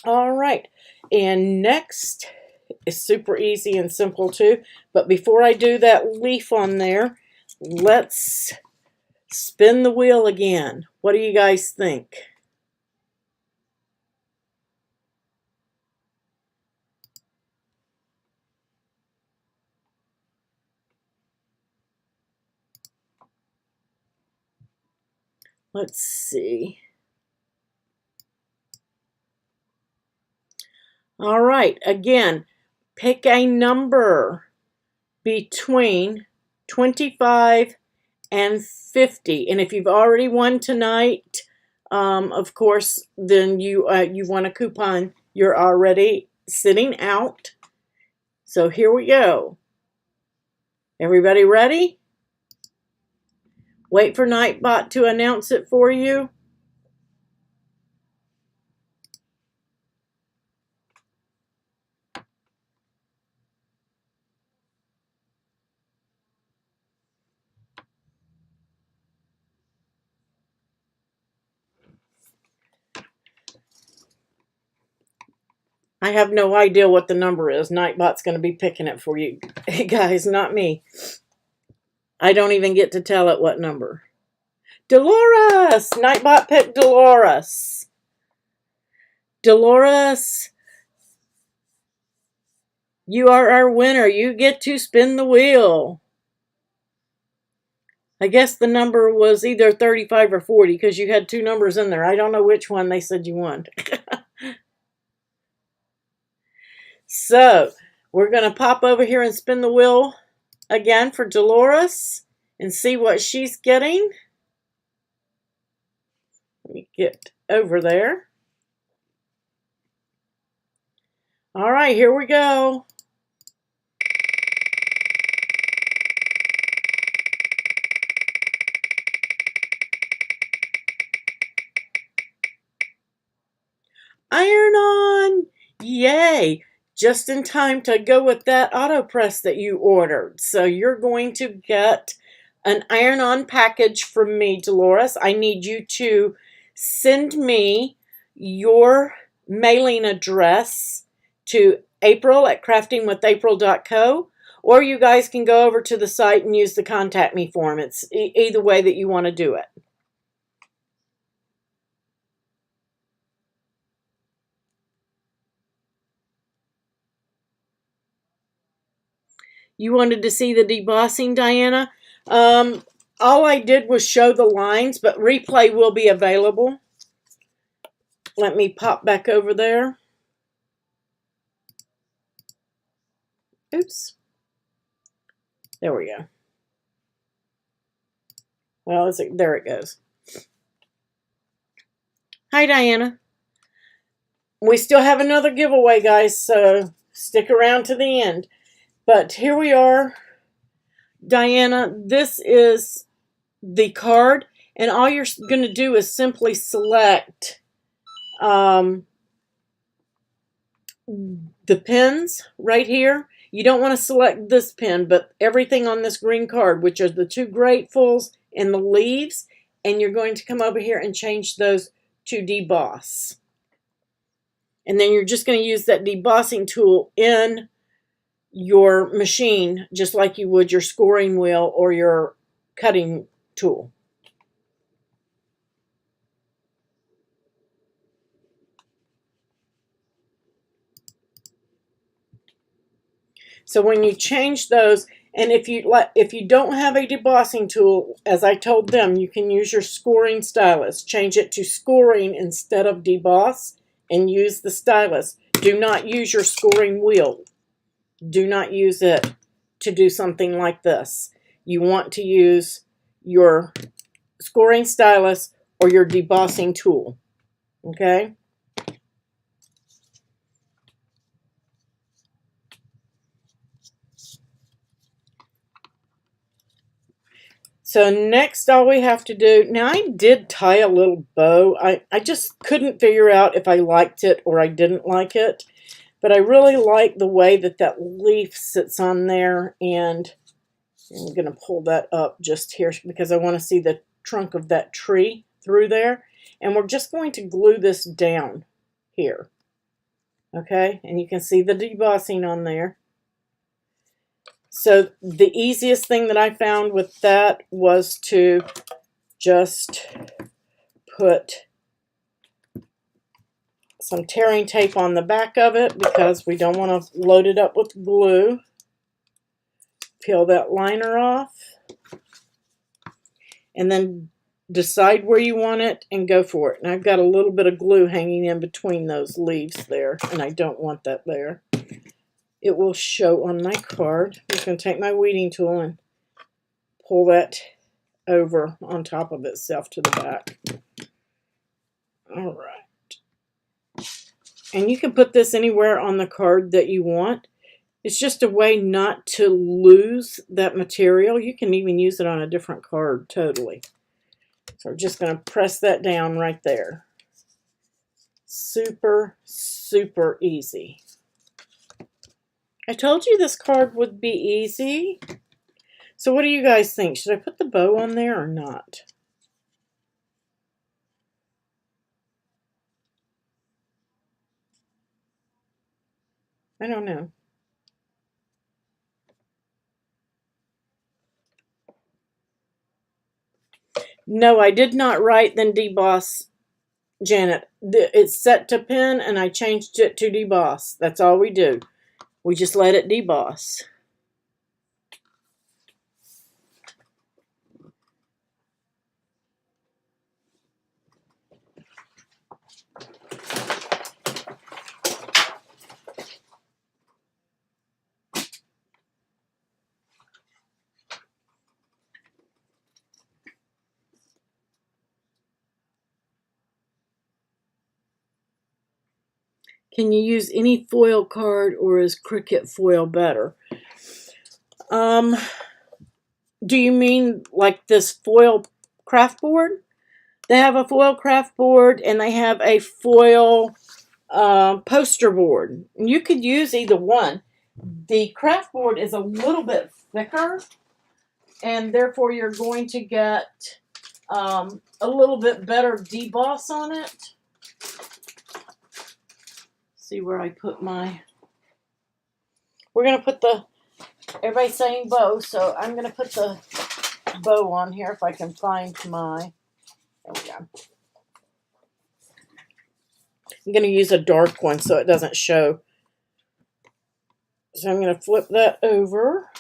All right. And next is super easy and simple too. But before I do that leaf on there, let's spin the wheel again. What do you guys think? Let's see. All right, again, pick a number between 25 and 50. And if you've already won tonight, of course, then you won a coupon. You're already sitting out. So here we go. Everybody ready? Wait for Nightbot to announce it for you. I have no idea what the number is. Nightbot's going to be picking it for you. Hey guys, not me. I don't even get to tell it what number. Dolores! Nightbot picked Dolores. Dolores, you are our winner. You get to spin the wheel. I guess the number was either 35 or 40 because you had two numbers in there. I don't know which one they said you won. So, we're going to pop over here and spin the wheel again for Dolores and see what she's getting. Let me get over there. All right, here we go. Iron-On! Yay! Just in time to go with that auto press that you ordered. So you're going to get an Iron-On package from me, Dolores. I need you to send me your mailing address to april@craftingwithapril.co, or you guys can go over to the site and use the contact me form. It's either way that you want to do it. You wanted to see the debossing, Diana? All I did was show the lines, but replay will be available. Let me pop back over there. Oops. There we go. Well, there it goes. Hi, Diana. We still have another giveaway, guys, so stick around to the end. But here we are. Diana, this is the card, and all you're going to do is simply select the pins right here. You don't want to select this pin, but everything on this green card, which are the two gratefuls and the leaves, and you're going to come over here and change those to deboss. And then you're just going to use that debossing tool in your machine, just like you would your scoring wheel or your cutting tool. So when you change those, and if you don't have a debossing tool, as I told them, you can use your scoring stylus. Change it to scoring instead of deboss and use the stylus. Do not use your scoring wheel. Do not use it to do something like this. You want to use your scoring stylus or your debossing tool. Okay? So next, all we have to do, now I did tie a little bow. I just couldn't figure out if I liked it or I didn't like it. But I really like the way that that leaf sits on there. And I'm going to pull that up just here because I want to see the trunk of that tree through there. And we're just going to glue this down here. Okay, and you can see the debossing on there. So the easiest thing that I found with that was to just put some tearing tape on the back of it because we don't want to load it up with glue. Peel that liner off. And then decide where you want it and go for it. And I've got a little bit of glue hanging in between those leaves there, and I don't want that there. It will show on my card. I'm just going to take my weeding tool and pull that over on top of itself to the back. All right. And you can put this anywhere on the card that you want. It's just a way not to lose that material. You can even use it on a different card totally. So we're just going to press that down right there. Super, super easy. I told you this card would be easy. So what do you guys think? Should I put the bow on there or not? I don't know. No, I did not write then deboss, Janet. It's set to pin and I changed it to deboss. That's all we do. We just let it deboss. Can you use any foil card or is Cricut foil better? Do you mean like this foil craft board? They have a foil craft board and they have a foil poster board. You could use either one. The craft board is a little bit thicker, and therefore you're going to get a little bit better deboss on it. See where I put my... We're going to put the... Everybody's saying bow, so I'm going to put the bow on here if I can find my... There we go. I'm going to use a dark one so it doesn't show. So I'm going to flip that over.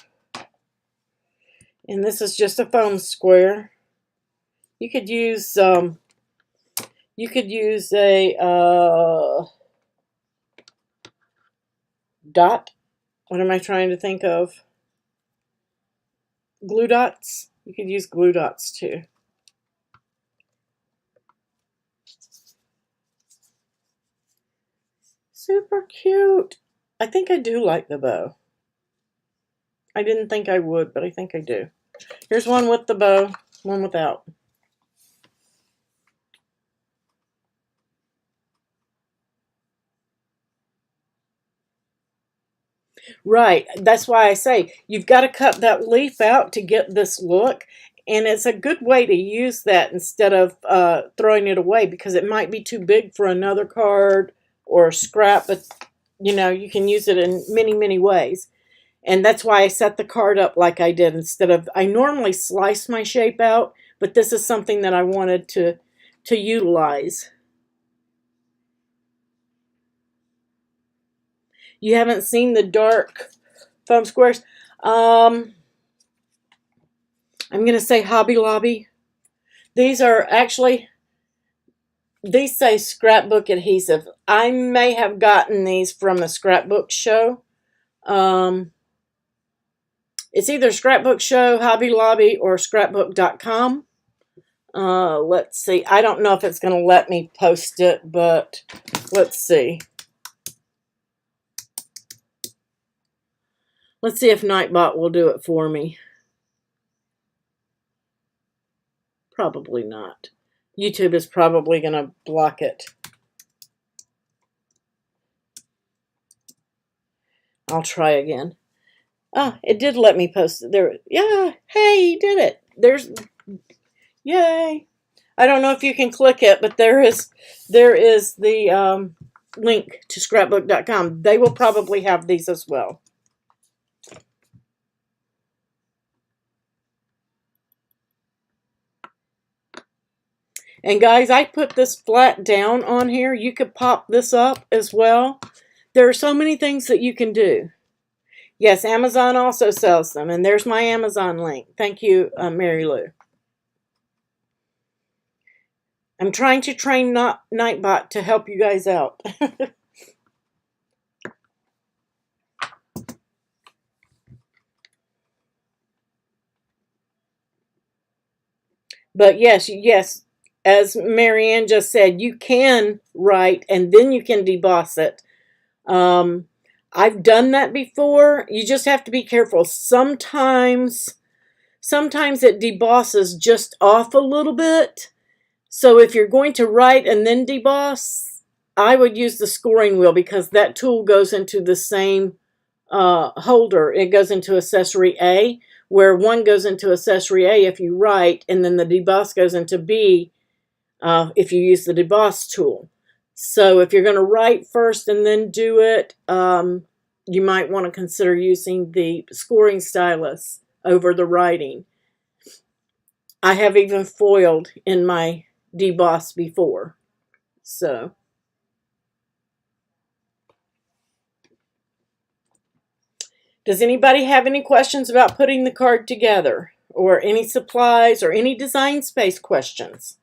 And this is just a foam square. You could use a dot. What am I trying to think of? Glue dots. You could use glue dots too. Super cute. I think I do like the bow. I didn't think I would, but I think I do. Here's one with the bow, one without. Right, that's why I say you've got to cut that leaf out to get this look, and it's a good way to use that instead of throwing it away, because it might be too big for another card or scrap, but you know, you can use it in many, many ways. And that's why I set the card up like I did instead of, I normally slice my shape out, but this is something that I wanted to utilize. You haven't seen the dark foam squares? I'm going to say Hobby Lobby. These are actually, these say scrapbook adhesive. I may have gotten these from a scrapbook show. It's either Scrapbook Show, Hobby Lobby, or scrapbook.com. Let's see. I don't know if it's going to let me post it, but let's see. Let's see if Nightbot will do it for me. Probably not. YouTube is probably going to block it. I'll try again. Oh, it did let me post it. There. Yeah. Hey, you did it. There's... Yay. I don't know if you can click it, but there is the link to scrapbook.com. They will probably have these as well. And guys, I put this flat down on here. You could pop this up as well. There are so many things that you can do. Yes, Amazon also sells them. And there's my Amazon link. Thank you, Mary Lou. I'm trying to train Nightbot to help you guys out. But yes, as Marianne just said, you can write and then you can deboss it. I've done that before. You just have to be careful. Sometimes it debosses just off a little bit. So if you're going to write and then deboss, I would use the scoring wheel, because that tool goes into the same holder. It goes into accessory A, where one goes into accessory A if you write, and then the deboss goes into B if you use the deboss tool. So if you're going to write first and then do it, you might want to consider using the scoring stylus over the writing. I have even foiled in my deboss before. So does anybody have any questions about putting the card together, or any supplies, or any design space questions?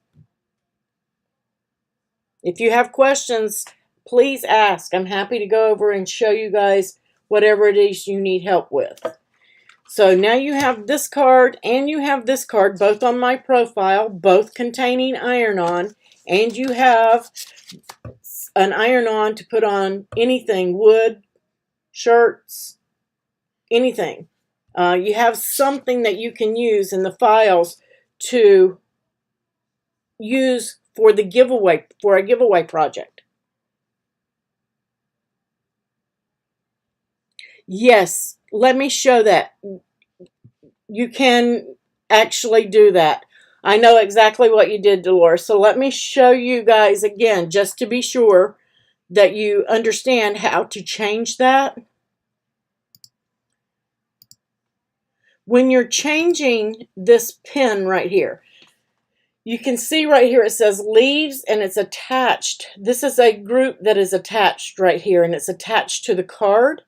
If you have questions, please ask. I'm happy to go over and show you guys whatever it is you need help with. So now you have this card and you have this card, both on my profile, both containing iron-on, and you have an iron-on to put on anything, wood, shirts, anything. You have something that you can use in the files to use for the giveaway, for a giveaway project. Yes, let me show that. You can actually do that. I know exactly what you did, Dolores. So let me show you guys again, just to be sure that you understand how to change that. When you're changing this pen right here, you can see right here it says leaves and it's attached. This is a group that is attached right here and it's attached to the card.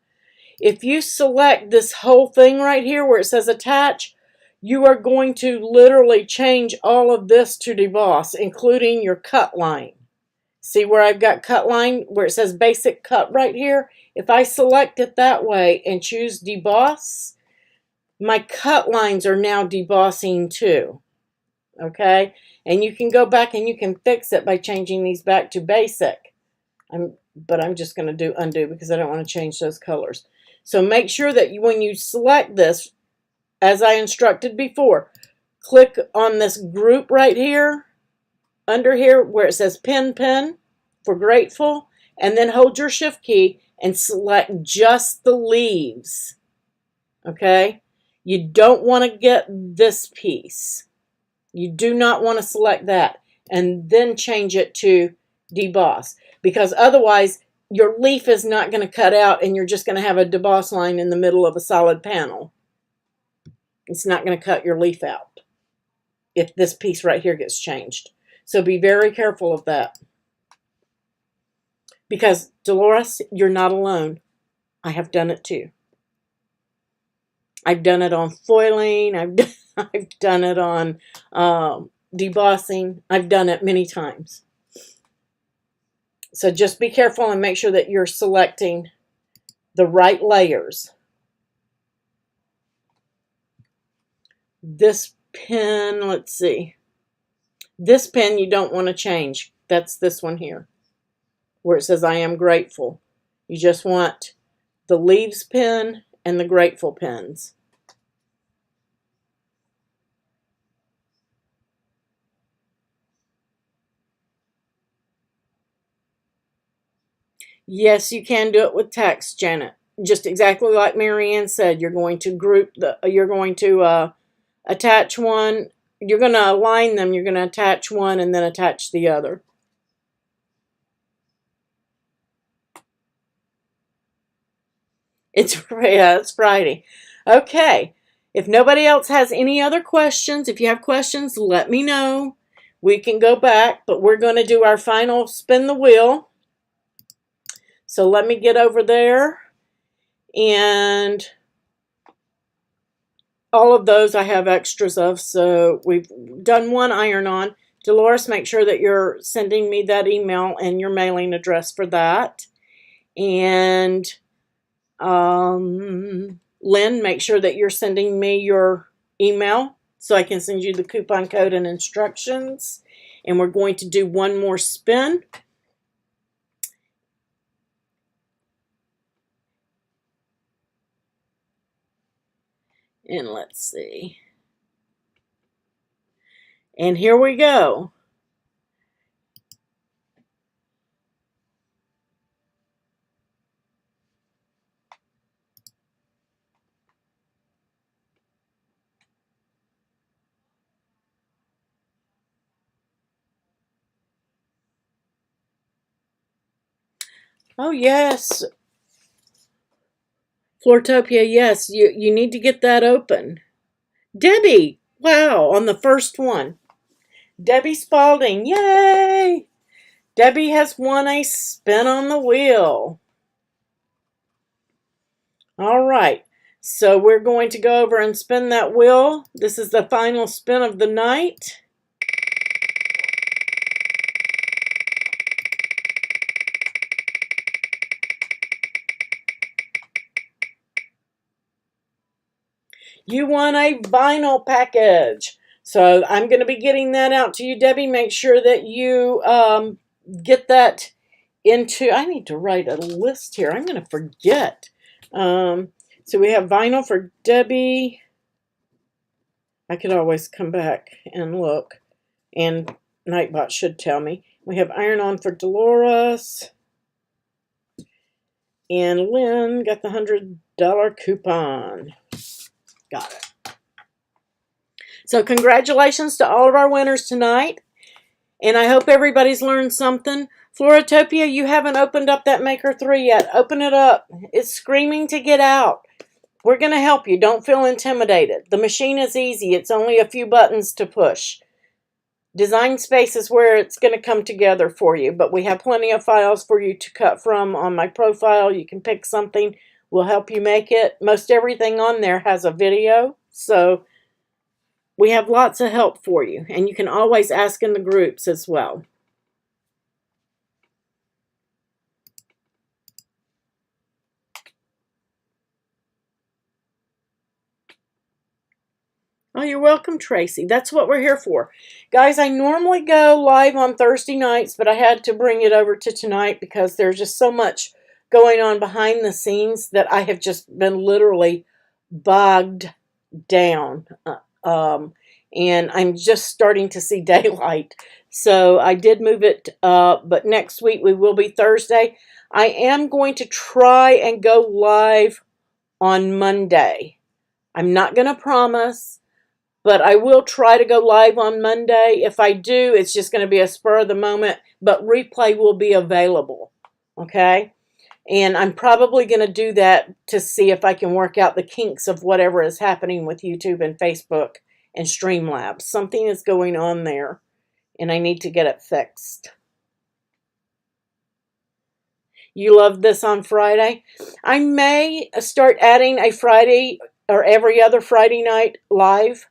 If you select this whole thing right here where it says attach, you are going to literally change all of this to deboss, including your cut line. See where I've got cut line, where it says basic cut right here? If I select it that way and choose deboss, my cut lines are now debossing too. Okay? And you can go back and you can fix it by changing these back to basic. But I'm just going to do undo because I don't want to change those colors. So make sure that when you select this, as I instructed before, click on this group right here, under here where it says pen for grateful, and then hold your shift key and select just the leaves. Okay? You don't want to get this piece. You do not want to select that and then change it to deboss, because otherwise your leaf is not going to cut out and you're just going to have a deboss line in the middle of a solid panel. It's not going to cut your leaf out if this piece right here gets changed. So be very careful of that. Because, Dolores, you're not alone. I have done it too. I've done it on foiling. I've done it on debossing. I've done it many times. So just be careful and make sure that you're selecting the right layers. This pen, let's see. This pen you don't want to change. That's this one here, where it says I am grateful. You just want the leaves pen and the grateful pens. Yes, you can do it with text, Janet. Just exactly like Marianne said, you're going to group you're going to attach one, you're going to align them, you're going to attach one and then attach the other. It's Friday. Okay. If nobody else has any other questions, if you have questions, let me know. We can go back, but we're going to do our final spin the wheel. So let me get over there, and all of those I have extras of. So we've done one iron-on. Dolores, make sure that you're sending me that email and your mailing address for that. And Lynn, make sure that you're sending me your email so I can send you the coupon code and instructions. And we're going to do one more spin. And let's see. And here we go. Oh, yes. Floortopia, yes, you need to get that open. Debbie, wow, on the first one. Debbie Spalding, yay! Debbie has won a spin on the wheel. All right, so we're going to go over and spin that wheel. This is the final spin of the night. You won a vinyl package. So I'm going to be getting that out to you, Debbie. Make sure that you get that into, I need to write a list here. I'm going to forget. So we have vinyl for Debbie. I could always come back and look. And Nightbot should tell me. We have iron-on for Dolores. And Lynn got the $100 coupon. Got it. So congratulations to all of our winners tonight. And I hope everybody's learned something. Floratopia, you haven't opened up that Maker 3 yet. Open it up. It's screaming to get out. We're going to help you. Don't feel intimidated. The machine is easy. It's only a few buttons to push. Design Space is where it's going to come together for you. But we have plenty of files for you to cut from on my profile. You can pick something. We'll help you make it. Most everything on there has a video. So we have lots of help for you. And you can always ask in the groups as well. Oh, you're welcome, Tracy. That's what we're here for. Guys, I normally go live on Thursday nights, but I had to bring it over to tonight because there's just so much going on behind the scenes that I have just been literally bogged down. And I'm just starting to see daylight. So I did move it, but next week we will be Thursday. I am going to try and go live on Monday. I'm not going to promise, but I will try to go live on Monday. If I do, it's just going to be a spur of the moment, but replay will be available. Okay? And I'm probably going to do that to see if I can work out the kinks of whatever is happening with YouTube and Facebook and Streamlabs. Something is going on there, and I need to get it fixed. You love this on Friday? I may start adding a Friday or every other Friday night live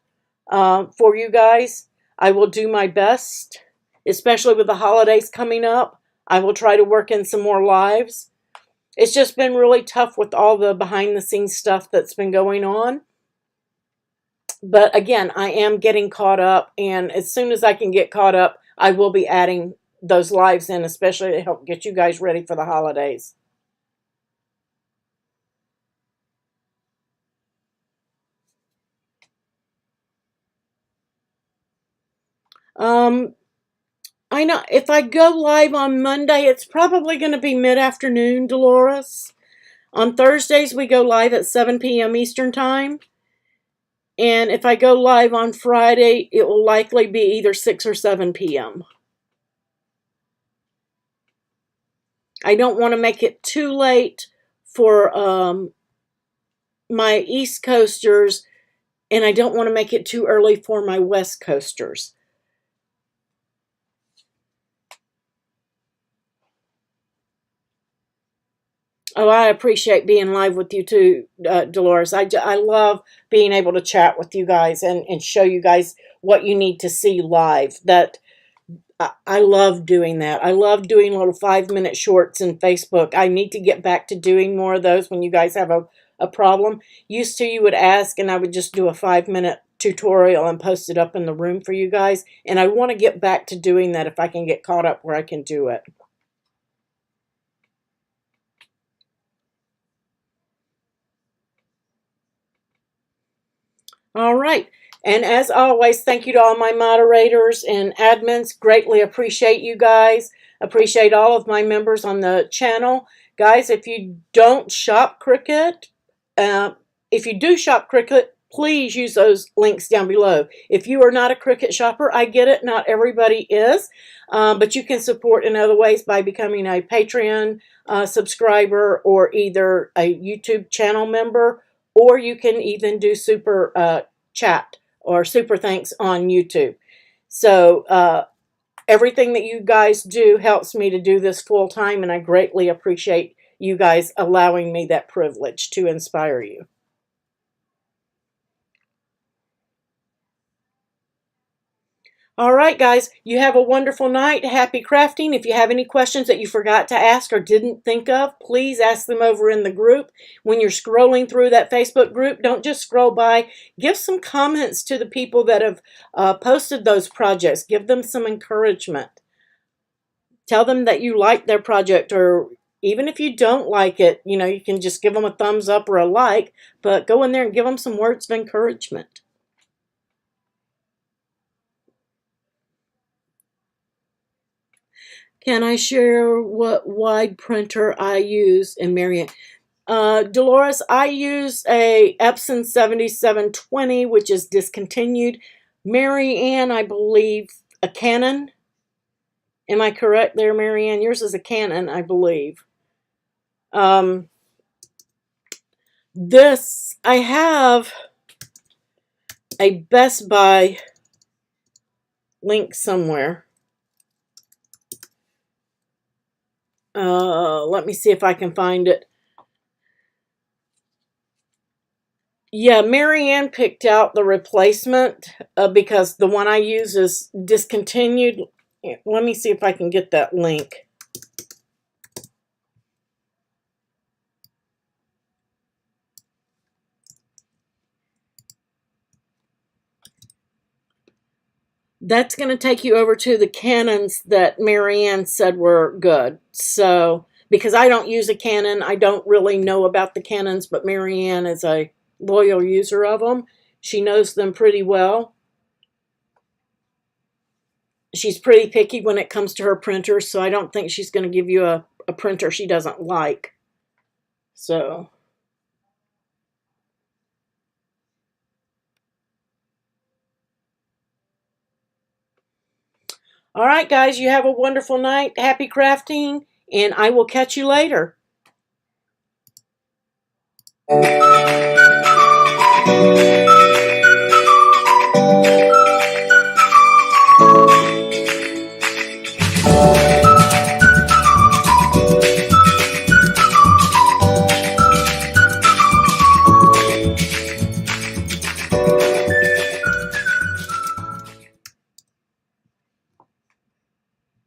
for you guys. I will do my best, especially with the holidays coming up. I will try to work in some more lives. It's just been really tough with all the behind the scenes stuff that's been going on. But again, I am getting caught up, and as soon as I can get caught up, I will be adding those lives in, especially to help get you guys ready for the holidays. I know if I go live on Monday, it's probably going to be mid-afternoon, Dolores. On Thursdays, we go live at 7 p.m. Eastern Time. And if I go live on Friday, it will likely be either 6 or 7 p.m. I don't want to make it too late for my East Coasters, and I don't want to make it too early for my West Coasters. Oh, I appreciate being live with you too, Dolores. I love being able to chat with you guys and show you guys what you need to see live. I love doing that. I love doing little 5-minute shorts in Facebook. I need to get back to doing more of those when you guys have a problem. Used to, you would ask and I would just do a 5-minute tutorial and post it up in the room for you guys. And I want to get back to doing that if I can get caught up where I can do it. All right. And as always, thank you to all my moderators and admins. Greatly appreciate you guys. Appreciate all of my members on the channel. Guys, if you don't shop Cricut, if you do shop Cricut, please use those links down below. If you are not a Cricut shopper, I get it. Not everybody is. But you can support in other ways by becoming a Patreon subscriber or either a YouTube channel member, or you can even do super chat or super thanks on YouTube. So everything that you guys do helps me to do this full time, and I greatly appreciate you guys allowing me that privilege to inspire you. All right, guys, you have a wonderful night. Happy crafting. If you have any questions that you forgot to ask or didn't think of, please ask them over in the group. When you're scrolling through that Facebook group, don't just scroll by. Give some comments to the people that have posted those projects. Give them some encouragement. Tell them that you like their project, or even if you don't like it, you can just give them a thumbs up or a like, but go in there and give them some words of encouragement. Can I share what wide printer I use in Marianne? Dolores, I use a Epson 7720, which is discontinued. Marianne, I believe, a Canon. Am I correct there, Marianne? Yours is a Canon, I believe. This, I have a Best Buy link somewhere. Let me see if I can find it. Yeah, Marianne picked out the replacement because the one I use is discontinued. Let me see if I can get that link. That's going to take you over to the Canons that Marianne said were good. So, because I don't use a Canon, I don't really know about the Canons, but Marianne is a loyal user of them. She knows them pretty well. She's pretty picky when it comes to her printers, so I don't think she's going to give you a printer she doesn't like. So, all right, guys, you have a wonderful night. Happy crafting, and I will catch you later.